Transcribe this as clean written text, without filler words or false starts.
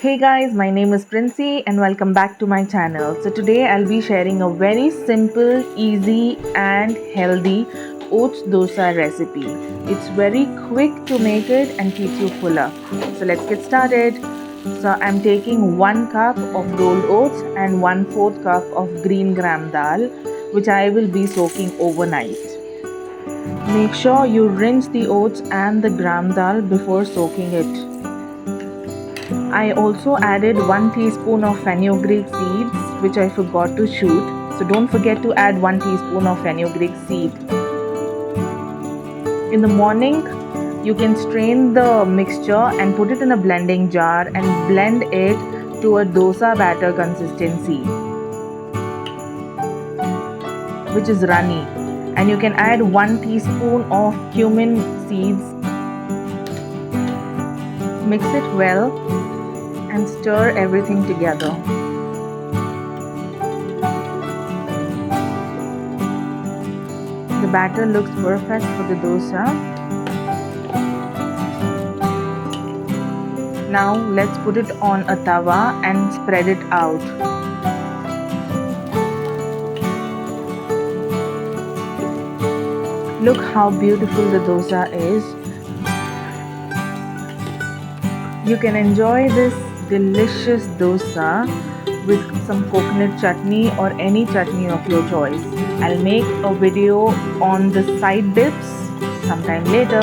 Hey guys, my name is Princy and welcome back to my channel. So today I'll be sharing a very simple, easy and healthy oats dosa recipe. It's very quick to make it and keeps you fuller. So let's get started. So I'm taking 1 cup of rolled oats and 1/4 cup of green gram dal, which I will be soaking overnight. Make sure you rinse the oats and the gram dal before soaking it. I also added 1 teaspoon of fenugreek seeds, which I forgot to shoot. So don't forget to add 1 teaspoon of fenugreek seed. In the morning, you can strain the mixture and put it in a blending jar and blend it to a dosa batter consistency, which is runny. And you can add 1 teaspoon of cumin seeds. Mix it well and stir everything together. The batter looks perfect for the dosa. Now let's put it on a tava and spread it out. Look how beautiful the dosa is. You can enjoy this delicious dosa with some coconut chutney or any chutney of your choice. I'll make a video on the side dips sometime later.